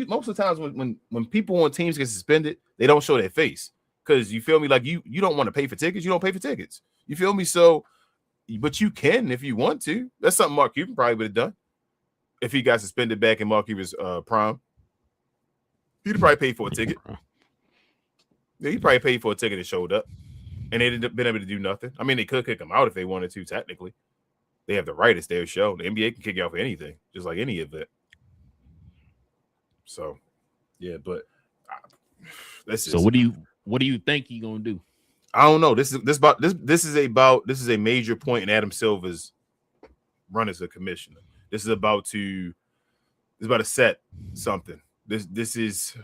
most of the times when people on teams get suspended, they don't show their face because you feel me. Like you don't want to pay for tickets. You don't pay for tickets. You feel me? So, but you can if you want to. That's something Mark Cuban probably would have done if he got suspended back in Mark Cuban's prime. He'd probably pay for a ticket. Yeah, he probably paid for a ticket and showed up, and they'd been able to do nothing. I mean, they could kick him out if they wanted to. Technically, they have the right. It's their show. The NBA can kick you out for anything, just like any event. So, yeah, but so what do you think he's gonna do? I don't know. This is a major point in Adam Silver's run as a commissioner. This is about to set something. This is.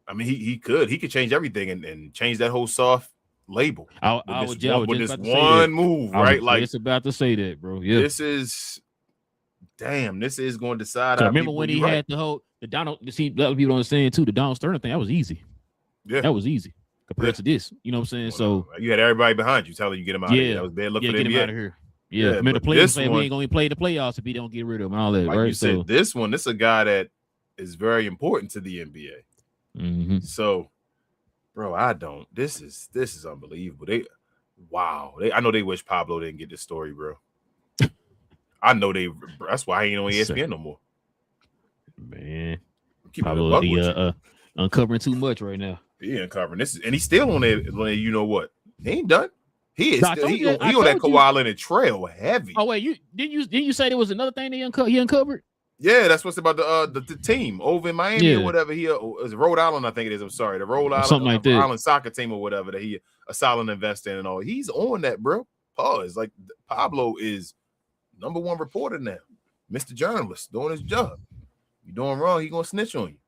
I mean, he could change everything and change that whole soft label. With this one move, right? Like it's about to say that, bro. Yeah, this is going to decide. I remember when he had the Donald. See, a lot of people don't understand too. The Donald Sterling thing, that was easy. Yeah, that was easy compared to this. You know what I'm saying? So you had everybody behind you telling you get him out of here. That was bad look for the NBA. Get him out of here. Yeah, I mean, the players say we ain't going to play the playoffs if he don't get rid of him and all that, like right? You said, this is a guy that is very important to the NBA. Mm-hmm. So, bro, this is unbelievable. I know they wish Pablo didn't get this story, bro. I know that's why he ain't on ESPN no more. Man, Pablo uncovering too much right now. He uncovering this, and he's still on there. You know what? He ain't done. He is. He on that Kawhi Leonard trail heavy. Oh wait, didn't you say there was another thing he uncovered? Yeah, that's what's about the team over in Miami or whatever. He is Rhode Island, I think it is. I'm sorry, the Rhode Island something like that. Island soccer team or whatever that he a solid investor in and all. He's on that, bro. Pause. Like Pablo is #1 reporter now, Mr. Journalist doing his job. You doing wrong, he gonna snitch on you.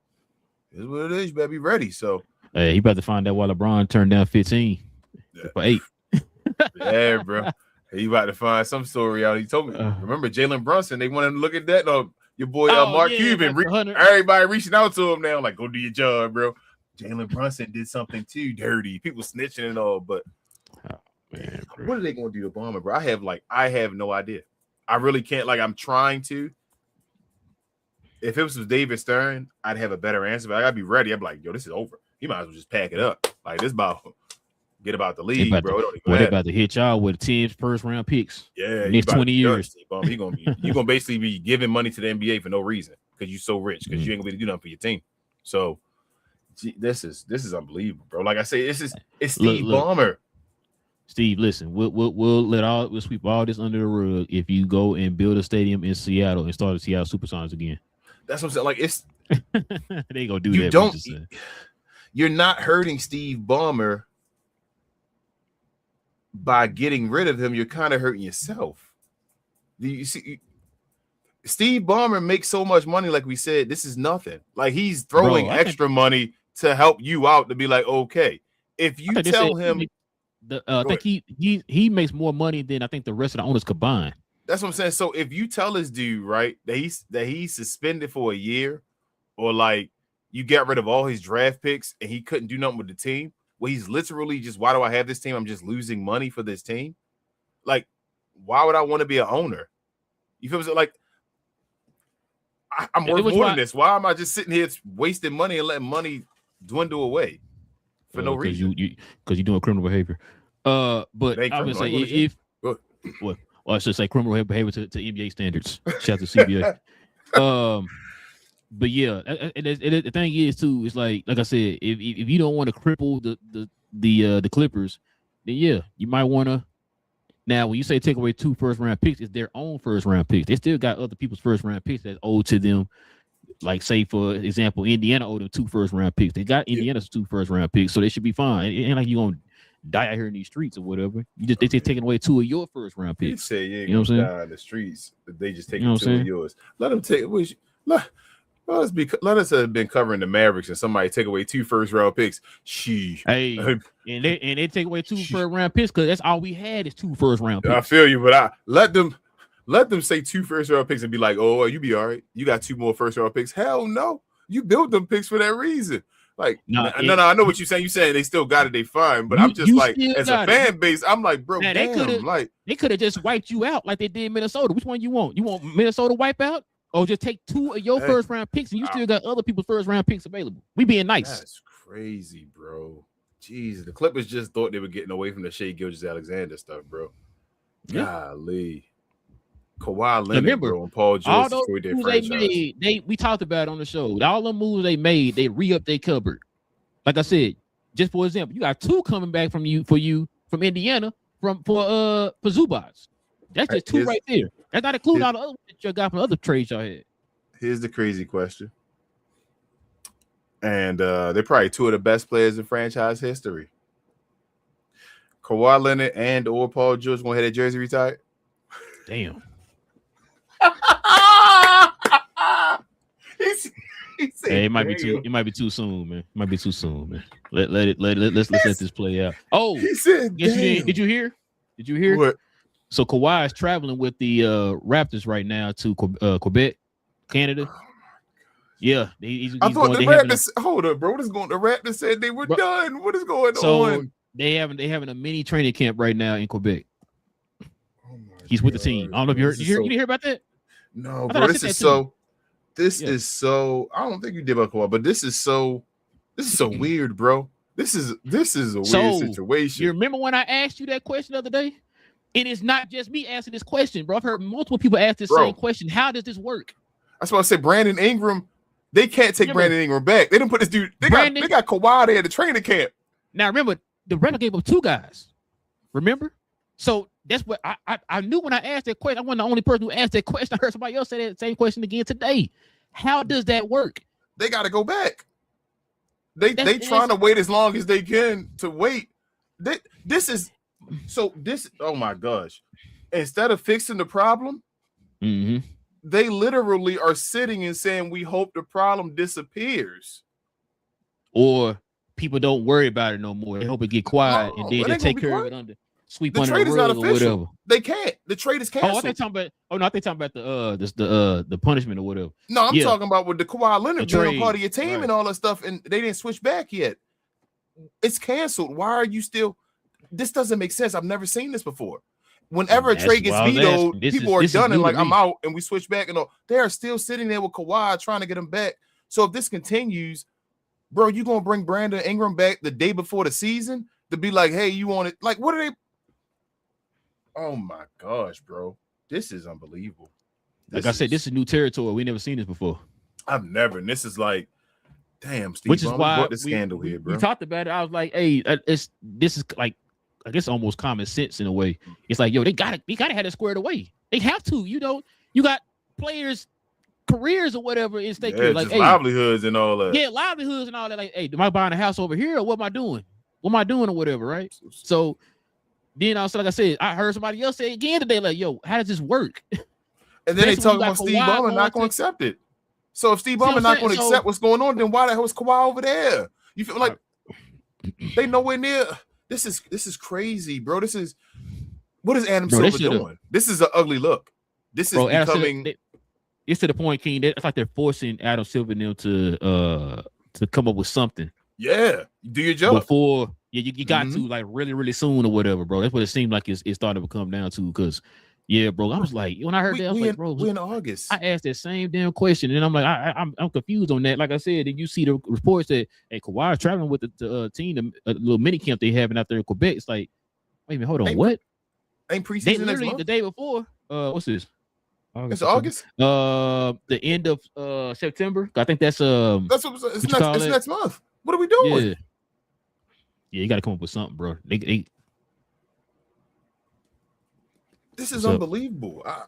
This is what it is. You better be ready. So he about to find out why LeBron turned down 15 for 8. Yeah, bro. He about to find some story out. He told me. Remember Jalen Brunson? They wanted to look at that. No, your boy Mark Cuban. Everybody reaching out to him now, like, go do your job, bro. Jalen Brunson did something too dirty. People snitching and all, but man, what are they going to do to Obama, bro? I have no idea. I really can't. Like, I'm trying to. if it was David Stern, I'd have a better answer. But I gotta be ready. I'm like, yo, this is over. He might as well just pack it up. Like this about get about the league, bro. They're about to hit y'all with 10 first round picks. Yeah, next 20 years. You're gonna basically be giving money to the NBA for no reason because you're so rich because you ain't gonna be able to do nothing for your team. So this is unbelievable, bro. Like I say, it's Steve Ballmer. Steve, listen, we'll sweep all this under the rug if you go and build a stadium in Seattle and start the Seattle Supersonics again. That's what I'm saying. Like it's they gonna do that. You're not hurting Steve Ballmer by getting rid of him. You're kind of hurting yourself. You see, Steve Ballmer makes so much money. Like we said, this is nothing. Like he's throwing extra money to help you out to be like, okay, if you tell him. I think he makes more money than I think the rest of the owners combined. That's what I'm saying. So if you tell this dude, right, that he's suspended for a year, or like you got rid of all his draft picks and he couldn't do nothing with the team, well, he's literally just, why do I have this team? I'm just losing money for this team. Like, why would I want to be an owner? You feel me? Like, I'm worth more than this. Why am I just sitting here wasting money and letting money dwindle away? For no reason, because you're doing criminal behavior. But I would say I should say criminal behavior to NBA standards. Shout out to CBA. But yeah, and the thing is too, it's like I said, if you don't want to cripple the Clippers, then yeah, you might want to. Now, when you say take away 2 first round picks, it's their own first round picks. They still got other people's first round picks that's owed to them. Like, say, for example, Indiana owed them 2 first round picks. They got Indiana's 2 first round picks, so they should be fine. It ain't like you're going to die out here in these streets or whatever. They taking away 2 of your first round picks. You say you ain't going to die in the streets. They just taking 2 of yours. Let them take let us have been covering the Mavericks and somebody take away 2 first round picks. Hey, and they take away 2 first round picks because that's all we had is 2 first round picks. I feel you, but I let them say 2 first round picks and be like, oh, you be all right. You got 2 more first round picks. Hell no. You built them picks for that reason. Like, no, I know what you're saying. You're saying they still got it, they fine. But I'm just like, as a fan base, I'm like, bro, now, damn. They could have just wiped you out like they did in Minnesota. Which one you want? You want Minnesota wipe out? Or just take 2 of your first round picks and you still got other people's first round picks available. We being nice. That's crazy, bro. Jeez, the Clippers just thought they were getting away from the Shai Gilgeous-Alexander stuff, bro. Yeah. Golly. Kawhi Leonard, bro, and Paul George destroyed their franchise. We talked about it on the show. All the moves they made, they re-upped their cupboard. Like I said, just for example, you got 2 coming back from Indiana for Zubac. That's just 2 right there. That's not including all the other ones that you got from other trades y'all had. Here's the crazy question. And they're probably 2 of the best players in franchise history. Kawhi Leonard and or Paul George gonna have their jersey retired? Damn. Hey, it might be too soon, man. It might be too soon, man. Let's let this play out. Oh, he said, did you hear? What? So Kawhi is traveling with the Raptors right now to Quebec, Canada. Yeah, I thought the Raptors. Hold up, bro. What is going? The Raptors said they were done. What is going on? They having a mini training camp right now in Quebec. He's with the team. I don't know if you heard. You didn't hear about that? No, bro. This is so. I don't think you did about Kawhi, but this is so weird, bro. This is a weird situation. You remember when I asked you that question the other day? It is not just me asking this question, bro. I've heard multiple people ask this same question. How does this work? That's why I said Brandon Ingram. They can't take Brandon Ingram back. They didn't put this dude. They got Kawhi there at the training camp. Now remember, the Raptors gave up 2 guys. Remember? So that's what I knew when I asked that question. I wasn't the only person who asked that question. I heard somebody else say that same question again today. How does that work? They got to go back. They trying to wait as long as they can to wait. Oh my gosh. Instead of fixing the problem, they literally are sitting and saying, we hope the problem disappears. Or people don't worry about it no more. They hope it get quiet and then they take care of it under sweep under the rug or whatever. They can't. The trade is canceled. I think talking about the punishment or whatever. No, I'm talking about with the Kawhi Leonard being part of your team and all that stuff, and they didn't switch back yet. It's canceled. Why are you still? This doesn't make sense. I've never seen this before. whenever a trade gets vetoed, people are done and like, I'm out, and we switch back and all. They are still sitting there with Kawhi trying to get him back. So if this continues, bro, you gonna bring Brandon Ingram back the day before the season to be like, hey, you want it? Like, what are they? Oh my gosh, bro, this is unbelievable. Like I said, this is new territory. We never seen this before. I've never, and this is like, damn, Steve. Which is why brought the scandal here, bro. We talked about it. I was like, hey, this is like, I guess almost common sense in a way. It's like, yo, they gotta have it squared away. They have to, you know. You got players' careers or whatever in stake. Yeah, like, just livelihoods and all that. Yeah, livelihoods and all that. Like, hey, am I buying a house over here or what am I doing? What am I doing or whatever, right? So then also, like I said, I heard somebody else say again today, like, yo, how does this work? And then they talk about Steve Ballmer not going to accept it. So if Steve Ballmer not going to accept what's going on, then why the hell is Kawhi over there? You feel like they nowhere near. This is crazy, bro. This is what is Adam Silver doing? This is an ugly look. This is becoming. It's to the point, King. It's like they're forcing Adam Silver now to come up with something. Yeah, do your job before. Yeah, you got to like really, really soon or whatever, bro. That's what it seemed like it's starting to come down to. Because, yeah, bro, I was like, when I heard that, I was like, bro, we're in August. I asked that same damn question, and I'm like, I'm confused on that. Like I said, and you see the reports that Kawhi is traveling with the team, a little mini camp they having out there in Quebec. It's like, wait a minute, hold on, what? Ain't preseason they next literally month? The day before. What's this? It's August. The end of September. I think that's what it's next month. What are we doing? Yeah, you got to come up with something, bro. This is unbelievable. I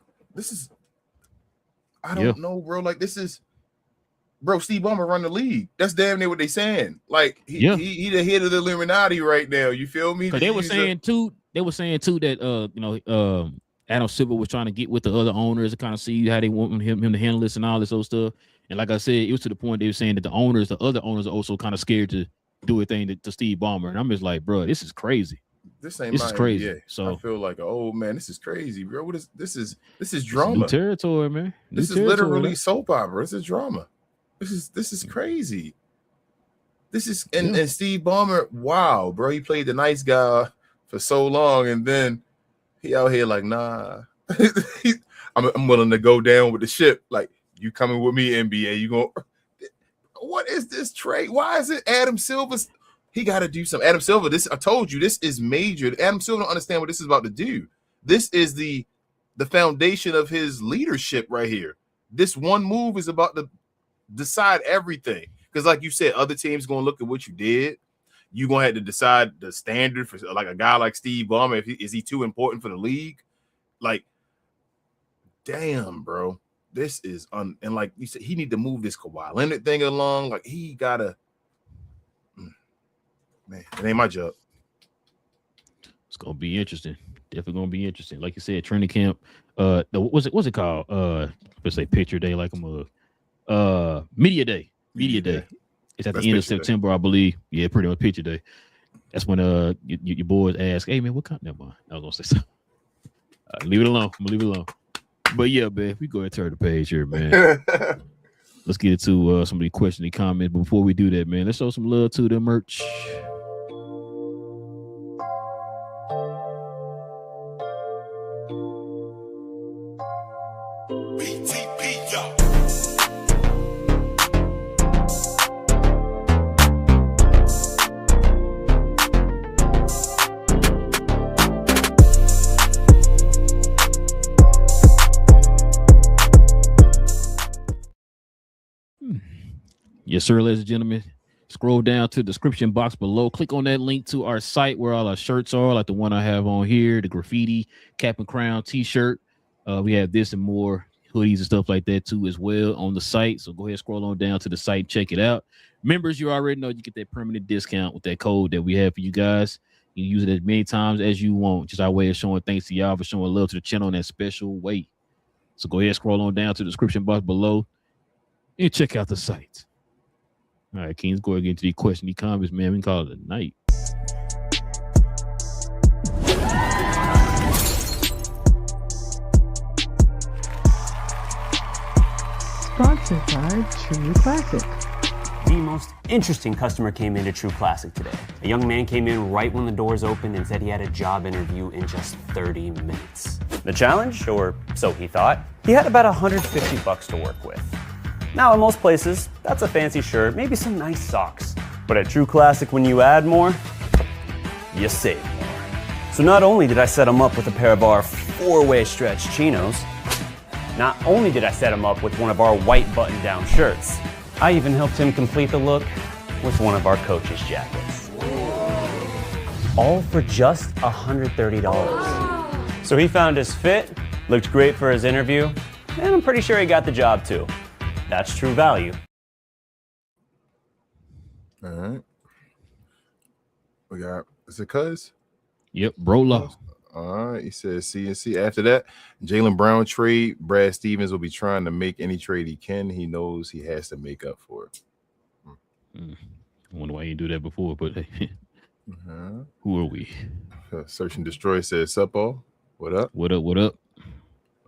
don't know, bro. Like, this is, bro, Steve Ballmer run the league. That's damn near what they saying. Like, he the head of the Illuminati right now. You feel me? They were saying too that Adam Silver was trying to get with the other owners to kind of see how they want him to handle this and all this old stuff. And like I said, it was to the point they were saying that the other owners are also kind of scared to do a thing to Steve Ballmer. And I'm just like, bro, this is crazy. This is crazy. NBA. So I feel like, oh man, this is crazy, bro. What is this? Is drama. New territory, man. This is literally soap opera. This is drama. This is crazy. This is and Steve Ballmer, wow, bro. He played the nice guy for so long, and then he out here like, nah. I'm willing to go down with the ship. Like, you coming with me, NBA? You going? What is this trade? Why is it Adam Silver's? He got to do something. Adam Silver, I told you, this is major. Adam Silver don't understand what this is about to do. This is the foundation of his leadership right here. This one move is about to decide everything. Because like you said, other teams going to look at what you did. You're going to have to decide the standard for like a guy like Steve Ballmer. Is he too important for the league? Like, damn, bro. This is and like you said, he need to move this Kawhi Leonard thing along. Like, he gotta, man, it ain't my job. It's gonna be interesting. Definitely gonna be interesting. Like you said, training camp. What's it called? Let's say picture day, like I'm media day. Media day. It's at the end of September, I believe. Yeah, pretty much picture day. That's when your boys ask, hey man, what kind? Never mind. I was gonna say something. Leave it alone. I'm gonna leave it alone. But yeah, man, we go ahead and turn the page here, man. Let's get into some of the questions and comments. But before we do that, man, let's show some love to the merch. Yes, sir, ladies and gentlemen. Scroll down to the description box below. Click on that link to our site where all our shirts are, like the one I have on here, the graffiti cap and crown t-shirt. We have this and more hoodies and stuff like that too as well on the site. So go ahead, scroll on down to the site, check it out. Members, you already know you get that permanent discount with that code that we have for you guys. You can use it as many times as you want. Just our way of showing thanks to y'all for showing love to the channel in that special way. So go ahead, scroll on down to the description box below and check out the site. All right, King, let's go ahead and get into the question, the comments, man. We can call it a night. Sponsored by True Classic. The most interesting customer came into True Classic today. A young man came in right when the doors opened and said he had a job interview in just 30 minutes. The challenge, or so he thought, he had about $150 to work with. Now, in most places, that's a fancy shirt, maybe some nice socks. But at True Classic, when you add more, you save more. So not only did I set him up with a pair of our 4-way stretch chinos, not only did I set him up with one of our white button-down shirts, I even helped him complete the look with one of our coach's jackets. All for just $130. So he found his fit, looked great for his interview, and I'm pretty sure he got the job too. That's true value. All right. We got, is it Cuz? Yep, bro law. All right. He says CNC. After that, Jaylen Brown trade. Brad Stevens will be trying to make any trade he can. He knows he has to make up for it. I wonder why he didn't do that before, but hey, who are we? Search and Destroy says, sup all? What up? What up? What up?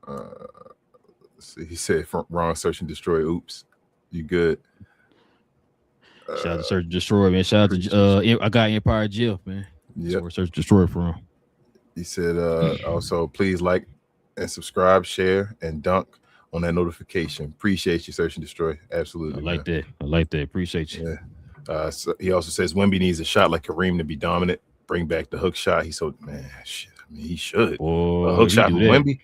Let's see. He said, wrong Search and Destroy. Oops. You good? Shout out to Search and Destroy, man. Shout out to I got Empire Jeff, man. Yeah. Search and Destroy from. He said, also, please like and subscribe, share, and dunk on that notification. Appreciate you, Search and Destroy. Absolutely. I like that. I like that. Appreciate you. Yeah. So he also says Wemby needs a shot like Kareem to be dominant. Bring back the hook shot. He's so, man, shit. I mean, he should. Boy, a hook shot from Wemby.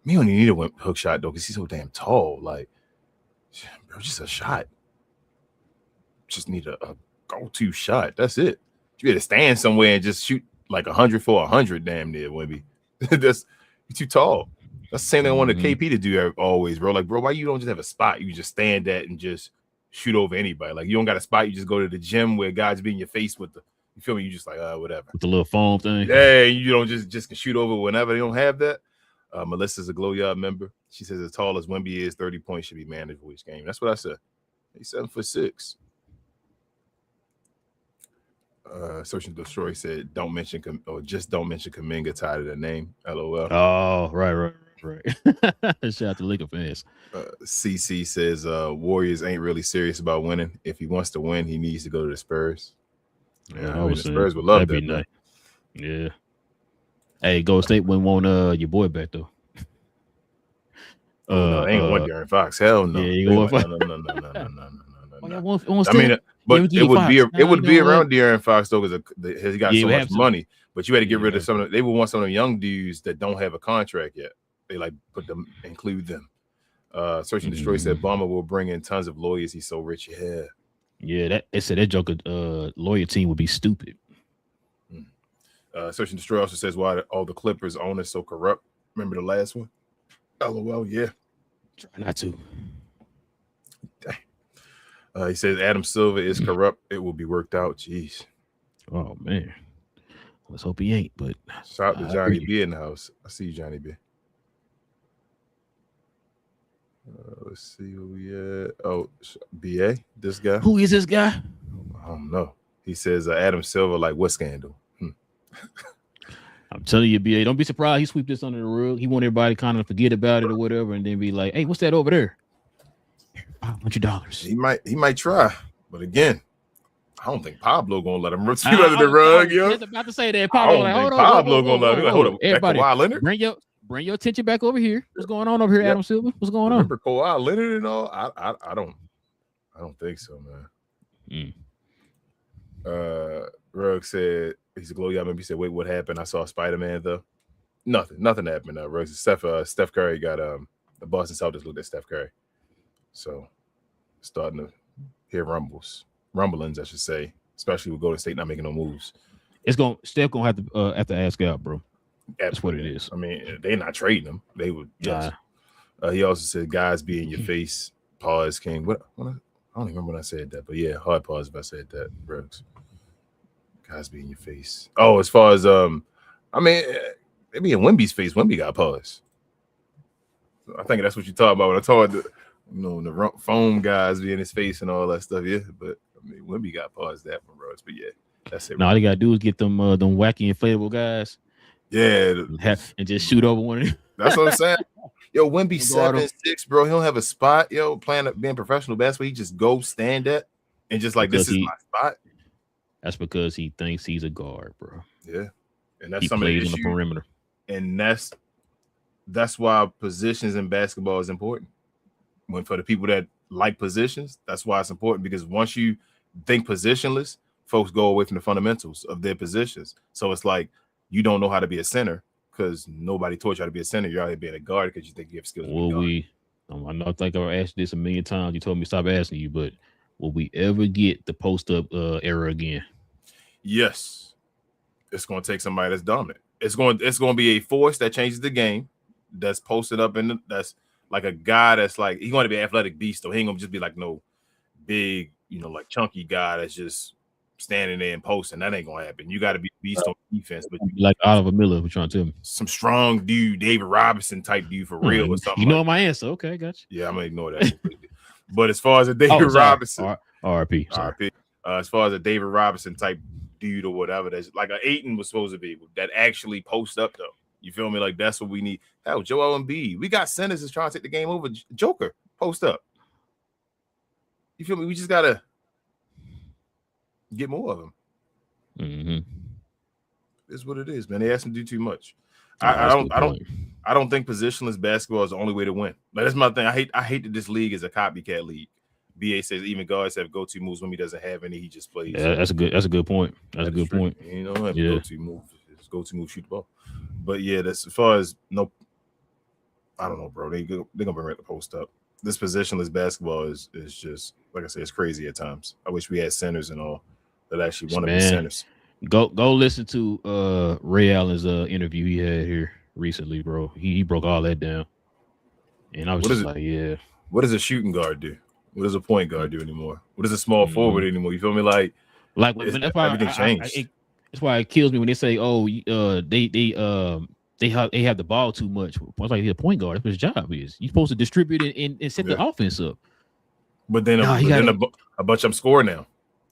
Me don't need a hook shot, though, because he's so damn tall. Like, bro, just a shot. Just need a go-to shot. That's it. You got to stand somewhere and just shoot like 100 for 100, damn near, Wemby. You're too tall. That's the same thing I wanted KP to do always, bro. Like, bro, why you don't just have a spot you just stand at and just shoot over anybody? Like, you don't got a spot, you just go to the gym where guys be in your face with the, you feel me? You just like, whatever. With the little foam thing. Yeah, you don't just can shoot over whenever. They don't have that. Melissa's a Glow Yard member. She says as tall as Wemby is, 30 points should be manageable each game. That's what I said. He's 7'6". Search and Destroy said, don't mention just don't mention Kuminga tied to the name. LOL. Oh, right. Shout out to Laker fans. CC says Warriors ain't really serious about winning. If he wants to win, he needs to go to the Spurs. Yeah, the Spurs would love that. Be nice. Yeah. Hey, Golden State wouldn't want your boy back though. No, they ain't want De'Aaron Fox. Hell no. Yeah, you want no. I mean, but it would be around De'Aaron Fox though, because he got so much money. But you had to get rid of some of they would want some of the young dudes that don't have a contract yet. They like include them. Search and Destroy said Bama will bring in tons of lawyers. He's so rich. Yeah, they said that Joker lawyer team would be stupid. Search and Destroy also says why all the Clippers owners so corrupt. Remember the last one? LOL, yeah. Try not to. He says Adam Silver is corrupt. It will be worked out. Jeez. Oh man. Let's hope he ain't. But shout out to Johnny B in the house. I see you, Johnny B. Let's see who we at. Oh, BA, this guy. Who is this guy? I don't know. He says Adam Silver, like what scandal? I'm telling you, BA, don't be surprised he sweep this under the rug. He want everybody kind of forget about it or whatever, and then be like, "Hey, what's that over there? $500." He might try, but again, I don't think Pablo gonna let him sweep under the rug, yo. I was about to say that. Pablo gonna let him. Hold up, everybody, Kawhi Leonard. Bring your attention back over here. What's going on over here, Adam Silver? What's going on? Remember Kawhi Leonard and all? I don't think so, man. Rugg said he's a Glow Yard member. He said, "Wait, what happened? I saw Spider-Man though." Nothing happened. Rugg said Steph Curry got the Boston Celtics looked at Steph Curry, so starting to hear rumblings, I should say, especially with Golden State not making no moves. Steph gonna have to ask out, bro. That's what it is. I mean, they're not trading him. They would just. He also said, "Guys, be in your face." Pause, King. What? I don't even remember when I said that, but yeah, hard pause if I said that. Brooks. Guys, be in your face. Oh, as far as I mean, it be in Wemby's face. Wemby got pause. I think that's what you talk about when I talk about the foam guys be in his face and all that stuff. Yeah, but I mean, Wemby got pause that one, Brooks. But yeah, that's it. Now all you gotta do is get them wacky inflatable guys. Yeah, and just shoot over one of them. That's what I'm saying. Yo, Wemby 7'6", bro. He don't have a spot. Yo, being professional basketball, he just go stand at. and just like Because this is my spot. That's because he thinks he's a guard, bro. Yeah, and that's He some of the plays on the issues. perimeter, And that's why positions in basketball is important. When for the people that like positions, that's why it's important, because once you think positionless, folks go away from the fundamentals of their positions. So it's like you don't know how to be a center because nobody taught you how to be a center. You're out here being a guard because you think you have skills. I know I think I've asked this a million times. You told me to stop asking you, but will we ever get the post up era again? Yes. It's going to take somebody that's dominant. It's going to be a force that changes the game, that's posted up that's like a guy that's like, he's going to be an athletic beast, though. He ain't going to just be like no big, like chunky guy that's just standing there and posting. That ain't going to happen. You got to be beast on defense. But you like Oliver Miller, what you trying to tell me? Some strong dude, David Robinson type dude for real or something. You know my answer. Okay, gotcha. Yeah, I'm going to ignore that. But as far as a David Robinson. RP. As far as a David Robinson type dude or whatever, that's like an Ayton was supposed to be, that actually post up though. You feel me? Like that's what we need. Hell, Joel Embiid. We got centers that's trying to take the game over. Joker, post up. You feel me? We just gotta get more of them. Mm-hmm. It's what it is, man. They ask them to do too much. I don't think positionless basketball is the only way to win. Like, that's my thing. I hate that this league is a copycat league. BA says even guards have go-to moves when he doesn't have any. He just plays. Yeah, that's a good point. That's a good point. You know, go-to move. His go-to move, shoot the ball. But yeah, that's as far as I don't know, bro. They're gonna bring right the post up. This positionless basketball is just, like I said, it's crazy at times. I wish we had centers and all that actually want to be centers. Go listen to Ray Allen's interview he had here recently, bro. He broke all that down, and I was yeah. What does a shooting guard do? What does a point guard do anymore? What does a small forward anymore? You feel me? Like that's why everything changed. That's why it kills me when they say, "Oh, they have the ball too much." I was like, he's a point guard. That's what his job is. You're supposed to distribute it and set the offense up. But then a bunch of them score now.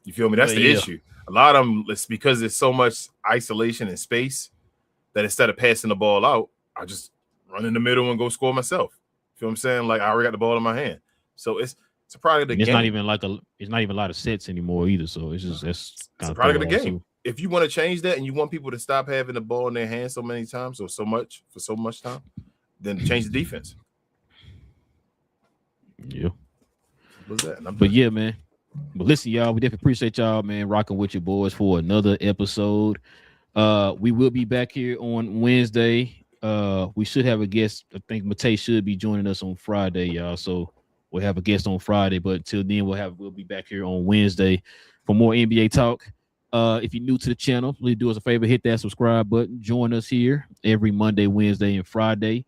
You feel me? That's the issue. A lot of them, it's because there's so much isolation and space that instead of passing the ball out, I just run in the middle and go score myself. You feel what I'm saying? Like, I already got the ball in my hand. So it's a product of the game. It's not even a lot of sets anymore either. So it's just that's a product of the game. If you want to change that and you want people to stop having the ball in their hands so many times or so much time, then change the defense. Yeah. What's that? But yeah, man. But listen, y'all, we definitely appreciate y'all, man, rocking with your boys for another episode. We will be back here on Wednesday. We should have a guest. I think Matei should be joining us on Friday, y'all. So we'll have a guest on Friday, but until then, we'll be back here on Wednesday for more NBA talk. If you're new to the channel, please do us a favor, hit that subscribe button. Join us here every Monday, Wednesday, and Friday.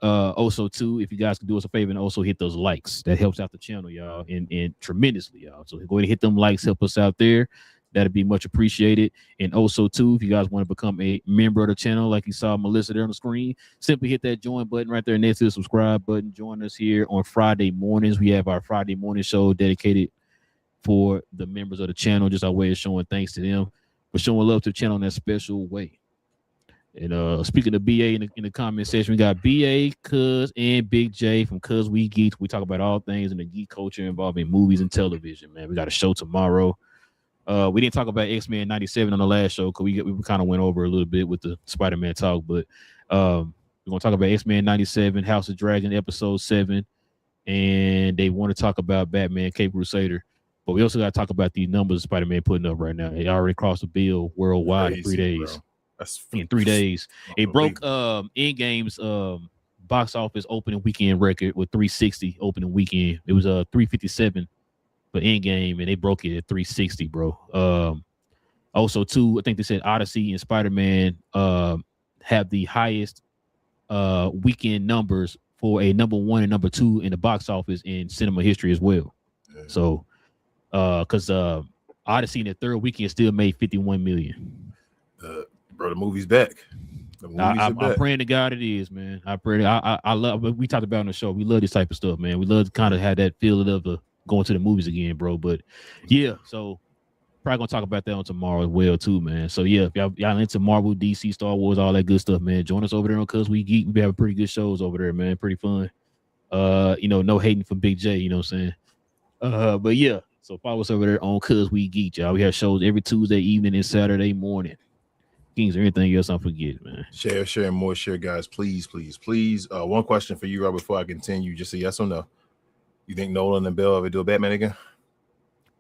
Also, too, if you guys can do us a favor and also hit those likes, that helps out the channel, y'all, and tremendously, y'all. So go ahead and hit them likes, help us out there. That'd be much appreciated. And also, too, if you guys want to become a member of the channel, like you saw Melissa there on the screen, simply hit that join button right there next to the subscribe button. Join us here on Friday mornings. We have our Friday morning show dedicated for the members of the channel, just our way of showing thanks to them for showing love to the channel in that special way. And speaking of BA in the comment section, we got BA, Cuz, and Big J from Cuz We Geeks. We talk about all things in the geek culture involving movies and television, man. We got a show tomorrow. We didn't talk about X-Men 97 on the last show because we kind of went over a little bit with the Spider-Man talk, but we're going to talk about X-Men 97, House of Dragon, episode 7, and they want to talk about Batman, Cape Crusader. But we also got to talk about the numbers Spider-Man putting up right now. It already crossed the bill worldwide in 3 days. Bro. In 3 days. It broke Endgame's box office opening weekend record with 360 opening weekend. It was 357 for Endgame, and they broke it at 360, bro. Also, too, I think they said Odyssey and Spider-Man have the highest weekend numbers for a number 1 and number 2 in the box office in cinema history as well. Yeah. So, because Odyssey in the third weekend still made 51 million. Bro, the movie's back. I'm praying to God it is, man. I pray. I love. We talked about on the show. We love this type of stuff, man. We love to kind of have that feeling of going to the movies again, bro. But yeah, so probably gonna talk about that on tomorrow as well, too, man. So yeah, if y'all into Marvel, DC, Star Wars, all that good stuff, man, join us over there on Cuz We Geek. We have pretty good shows over there, man. Pretty fun. No hating from Big J. You know what I'm saying? But yeah. So follow us over there on Cuz We Geek, y'all. We have shows every Tuesday evening and Saturday morning. Kings, or anything else I forget, man? Share, and more share, guys. Please. One question for you, Rob, before I continue. Just a yes or no. You think Nolan and Bill ever do a Batman again?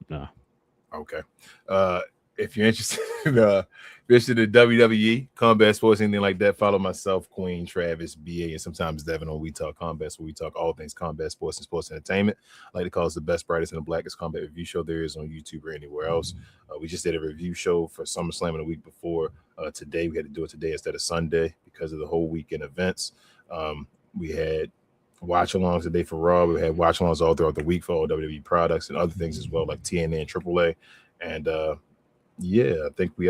Nah. Okay. If you're interested in WWE, combat sports, anything like that, follow myself, Queen, Travis, BA, and sometimes Devin on We Talk Combat, where we talk all things combat sports and sports entertainment. I like to call us the best, brightest, and the blackest combat review show there is on YouTube or anywhere else. We just did a review show for SummerSlam in the week before. Today, we had to do it today instead of Sunday because of the whole weekend events. We had watch-alongs today for Raw. We had watch-alongs all throughout the week for all WWE products and other things as well, like TNA and AAA. And yeah, I think we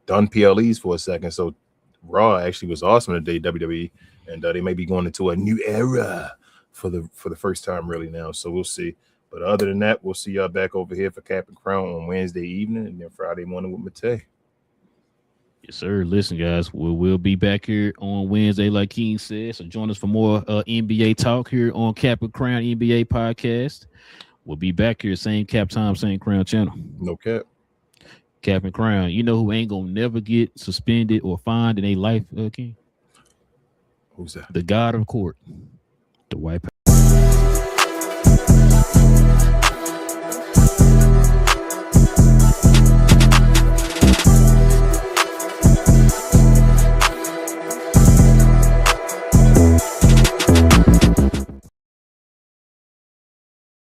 done PLEs for a second. So Raw actually was awesome today, WWE, and they may be going into a new era for the first time really now. So we'll see. But other than that, we'll see y'all back over here for Cap and Crown on Wednesday evening and then Friday morning with Matei. Yes, sir. Listen, guys, we'll be back here on Wednesday, like King said. So join us for more NBA talk here on Cap and Crown NBA podcast. We'll be back here, same Cap time, same Crown channel. No cap. Cap and Crown. You know who ain't gonna never get suspended or fined in their life, King? Who's that? The God of Court, the White